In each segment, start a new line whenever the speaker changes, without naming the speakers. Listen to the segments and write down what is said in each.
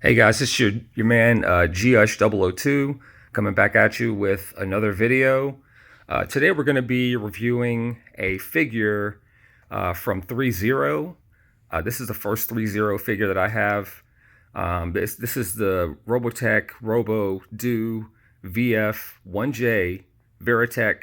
Hey guys, this is your man GUsh002 coming back at you with another video. Today we're going to be reviewing a figure from Threezero. This is the first Threezero figure that I have. This is the Robotech ROBO-DOU VF-1J Veritech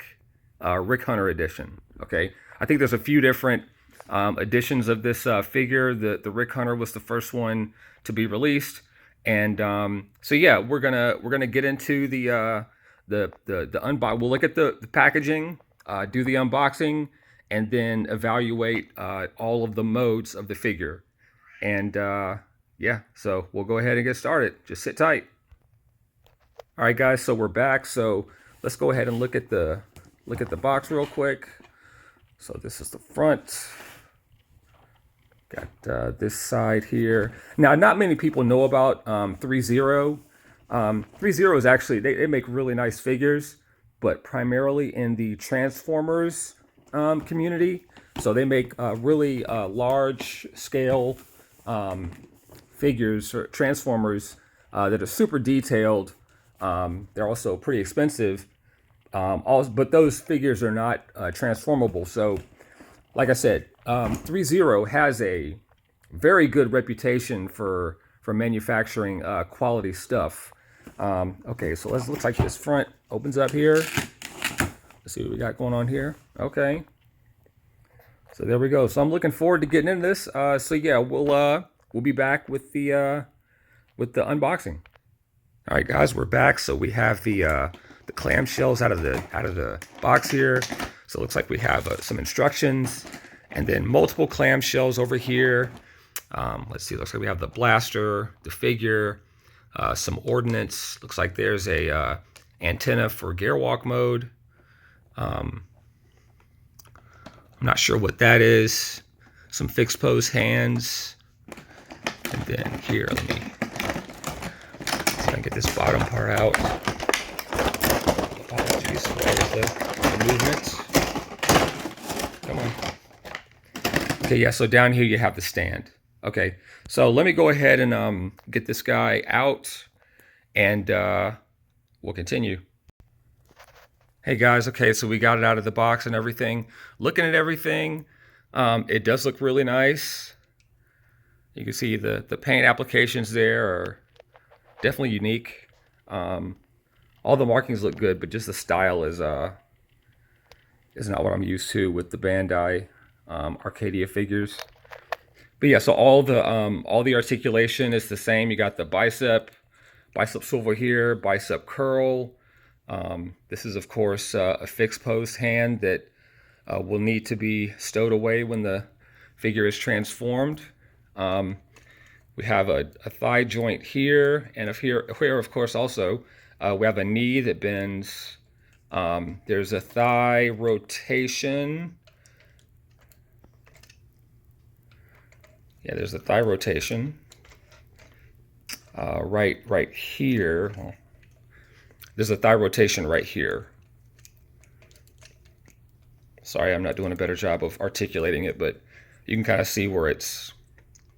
Rick Hunter edition. Okay, I think there's a few different editions of this figure. The Rick Hunter was the first one to be released, and so yeah, we're gonna get into the unbox. We'll look at the packaging, do the unboxing, and then evaluate all of the modes of the figure. And yeah, so we'll go ahead and get started. Just sit tight. All right, guys. So we're back. So let's go ahead and look at the box real quick. So this is the front. Got this side here. Now, not many people know about Threezero. Threezero is actually, they make really nice figures, but primarily in the Transformers community. So they make really large scale figures or Transformers that are super detailed. They're also pretty expensive. But those figures are not transformable. So, like I said, Threezero has a very good reputation for manufacturing quality stuff. Okay, so looks like this front opens up here. Let's see what we got going on here. Okay, so there we go. So I'm looking forward to getting into this. So yeah, we'll be back with the unboxing. All right, guys, we're back. So we have the clamshells out of the box here. So it looks like we have some instructions, and then multiple clamshells over here. Let's see. Looks like we have the blaster, the figure, some ordnance. Looks like there's a antenna for gear walk mode. I'm not sure what that is. Some fixed pose hands, and then here, let me try and get this bottom part out. Apologies for all of the movements. Come on. Okay, yeah, so down here you have the stand. Okay, so let me go ahead and get this guy out, and we'll continue. Hey guys, okay, so we got it out of the box and everything. Looking at everything, it does look really nice. You can see the paint applications there are definitely unique. All the markings look good, but just the style is not what I'm used to with the Bandai Arcadia figures. But yeah, so all the articulation is the same. You got the bicep swivel here, bicep curl. This is of course a fixed pose hand that will need to be stowed away when the figure is transformed. We have a thigh joint here, and here of course also we have a knee that bends. There's a thigh rotation. Yeah, there's a thigh rotation right here. There's a thigh rotation right here. Sorry, I'm not doing a better job of articulating it, but you can kind of see where it's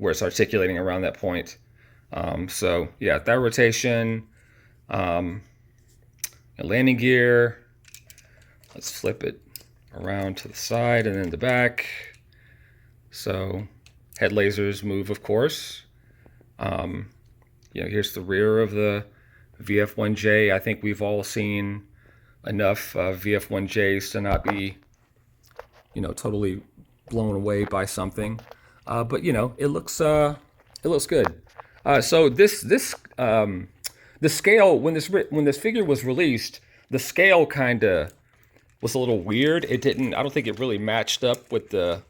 articulating around that point. So yeah, thigh rotation, a landing gear. Let's flip it around to the side and then the back. So head lasers move, of course. Here's the rear of the VF-1J. I think we've all seen enough VF-1Js to not be, totally blown away by something. But it looks good. So the scale, when this figure was released, the scale kind of was a little weird. I don't think it really matched up with the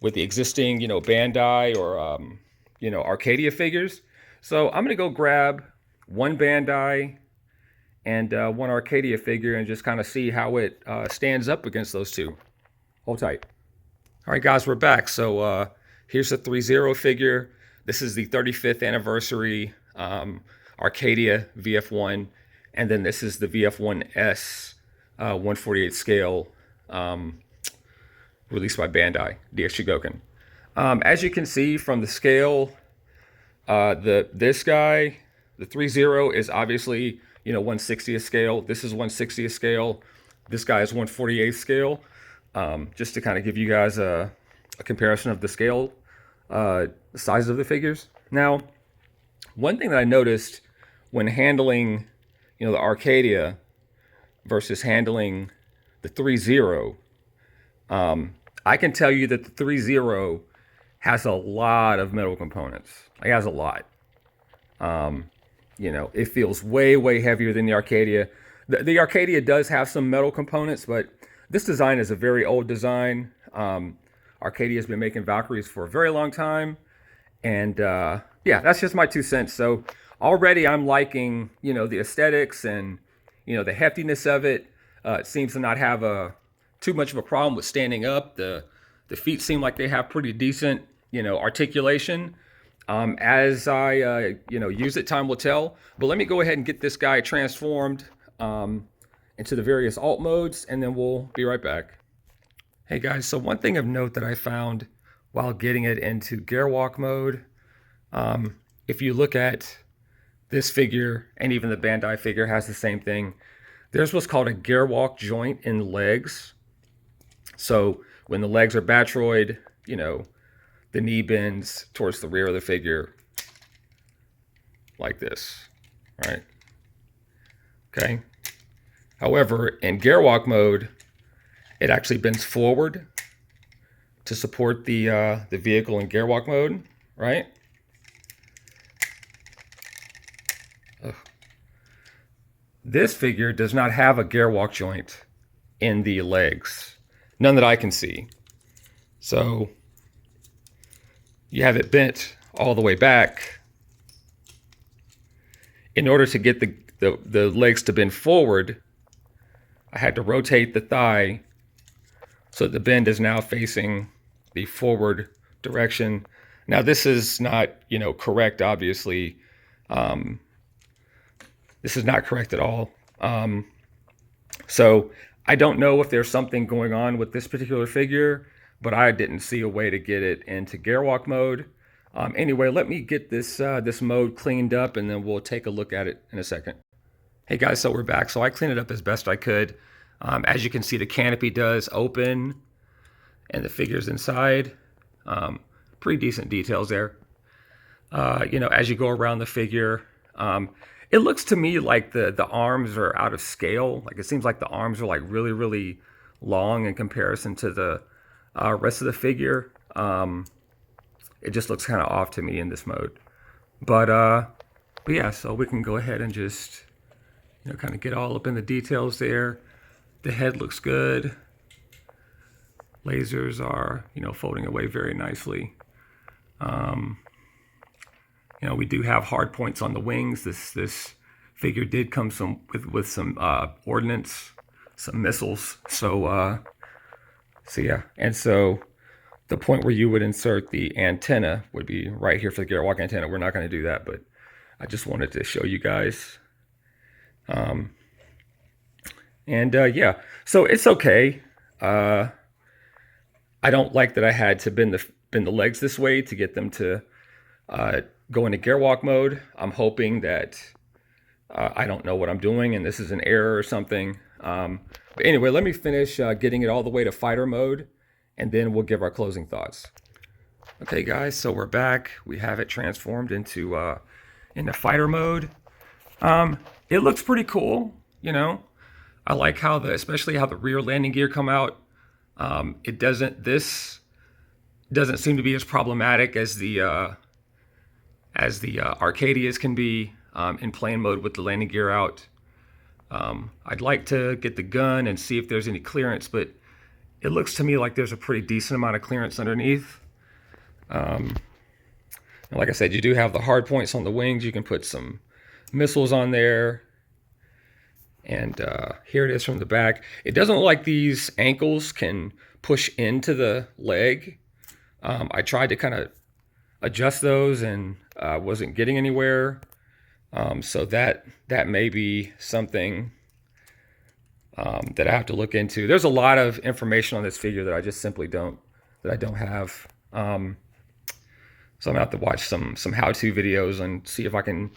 existing, Bandai or Arcadia figures. So I'm gonna go grab one Bandai and one Arcadia figure and just kind of see how it stands up against those two. Hold tight. All right, guys, we're back. So here's the Threezero figure. This is the 35th anniversary Arcadia VF1, and then this is the VF1S 1/48 scale released by Bandai, DS Shigoken. As you can see from the scale, This guy, the Threezero, is obviously 1/60th scale. This is 1/60th scale. This guy is 1/48th scale. Just to kind of give you guys a comparison of the scale, size of the figures. Now, one thing that I noticed when handling, the Arcadia versus handling the Threezero, I can tell you that the Threezero has a lot of metal components. It has a lot. It feels way, way heavier than the Arcadia. The Arcadia does have some metal components, but this design is a very old design. Arcadia has been making Valkyries for a very long time. And yeah, that's just my 2 cents. So already I'm liking, the aesthetics and, the heftiness of it. It seems to not have too much of a problem with standing up. The feet seem like they have pretty decent, articulation. As I, use it, time will tell. But let me go ahead and get this guy transformed into the various alt modes, and then we'll be right back. Hey guys, so one thing of note that I found while getting it into gearwalk mode, if you look at this figure, and even the Bandai figure has the same thing, there's what's called a gearwalk joint in the legs. So when the legs are batroid, the knee bends towards the rear of the figure like this, right? Okay. However, in gearwalk mode, it actually bends forward to support the vehicle in gearwalk mode, right? Ugh. This figure does not have a gearwalk joint in the legs, none that I can see. So you have it bent all the way back. In order to get the legs to bend forward, I had to rotate the thigh so the bend is now facing the forward direction. Now this is not, correct, obviously. This is not correct at all. So I don't know if there's something going on with this particular figure, but I didn't see a way to get it into gearwalk mode. Anyway, let me get this mode cleaned up, and then we'll take a look at it in a second. Hey guys, so we're back. So I cleaned it up as best I could. As you can see, the canopy does open, and the figure's inside. Pretty decent details there. As you go around the figure, it looks to me like the arms are out of scale. Like, it seems like the arms are like really, really long in comparison to the rest of the figure. It just looks kind of off to me in this mode. But yeah, so we can go ahead and just, kind of get all up in the details there. The head looks good. Lasers are, folding away very nicely. We do have hard points on the wings. This figure did come with some ordnance, some missiles. So yeah, and so the point where you would insert the antenna would be right here for the gearwalk antenna. We're not going to do that, but I just wanted to show you guys. Yeah, so it's okay. I don't like that I had to bend the legs this way to get them to go into gearwalk mode. I'm hoping that I don't know what I'm doing and this is an error or something. But anyway, let me finish getting it all the way to fighter mode, and then we'll give our closing thoughts. Okay guys, so we're back. We have it transformed into fighter mode. It looks pretty cool, I like especially how the rear landing gear come out. This doesn't seem to be as problematic as the Arcadias can be in plane mode with the landing gear out. I'd like to get the gun and see if there's any clearance, but it looks to me like there's a pretty decent amount of clearance underneath. And like I said, you do have the hard points on the wings. You can put some missiles on there. And here it is from the back. It doesn't look like these ankles can push into the leg. I tried to kind of adjust those and wasn't getting anywhere. So that may be something that I have to look into. There's a lot of information on this figure that I just simply don't have. So I'm gonna have to watch some how-to videos and see if I can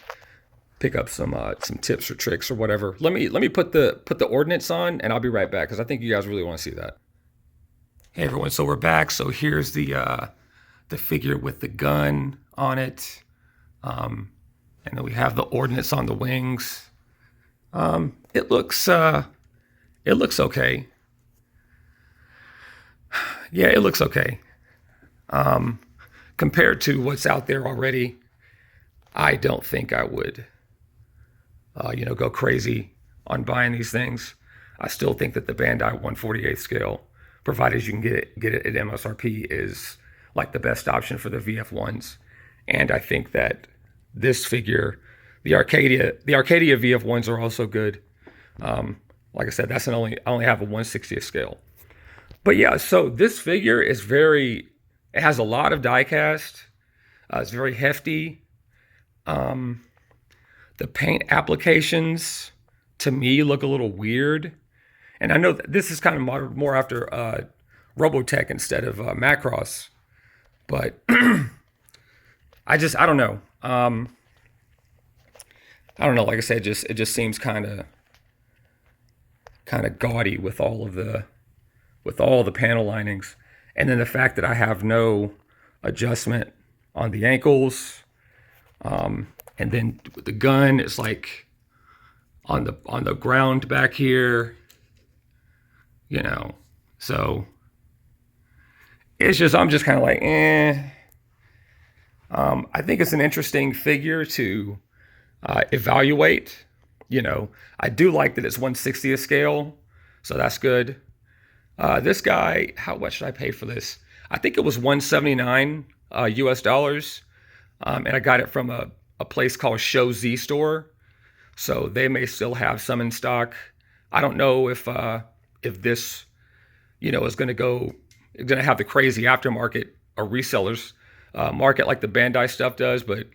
pick up some tips or tricks or whatever. Let me put the ordnance on, and I'll be right back because I think you guys really want to see that. Hey everyone, so we're back. So here's the figure with the gun on it, and then we have the ordnance on the wings. It looks okay. Yeah, it looks okay. Compared to what's out there already, I don't think I would, go crazy on buying these things. I still think that the Bandai 1/48 scale, provided you can get it at MSRP, is like the best option for the VF1s. And I think that this figure, the Arcadia VF1s are also good. Like I said, I only have a 1/60th scale. But yeah, so this figure is it has a lot of die cast. It's very hefty. The paint applications to me look a little weird. And I know that this is kind of modeled more after Robotech instead of Macross. But I don't know. I don't know. Like I said, it just seems kind of gaudy with all the panel linings, and then the fact that I have no adjustment on the ankles, and then the gun is like on the ground back here, So it's just I'm just kind of like, eh. I think it's an interesting figure to evaluate. I do like that it's 1/60th scale, so that's good. This guy, how much should I pay for this? I think it was $179 US dollars, and I got it from a place called Show Z Store, so they may still have some in stock. I don't know if this, is going to have the crazy aftermarket or resellers market like the Bandai stuff does, but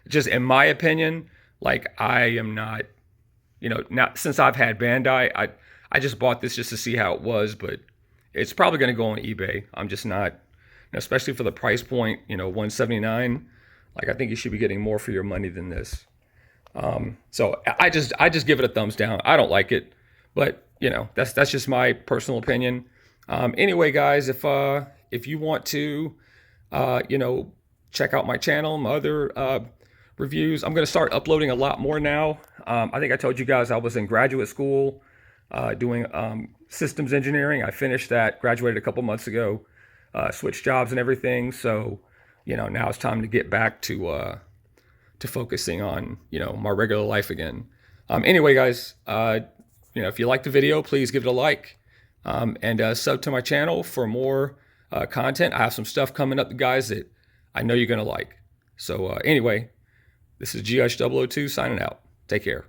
just in my opinion, like I am not, not since I've had Bandai, I just bought this just to see how it was, but it's probably going to go on eBay. I'm just not, especially for the price point, $179. Like I think you should be getting more for your money than this. So I just give it a thumbs down. I don't like it, but that's just my personal opinion. Anyway, guys, if you want to, check out my channel, my other reviews, I'm going to start uploading a lot more now. I think I told you guys I was in graduate school doing systems engineering. I finished that, graduated a couple months ago, switched jobs and everything. So, now it's time to get back to focusing on, my regular life again. Anyway, guys, if you liked the video, please give it a like, and sub to my channel for more content. I have some stuff coming up, guys, that I know you're going to like. So anyway, this is GH002 signing out. Take care.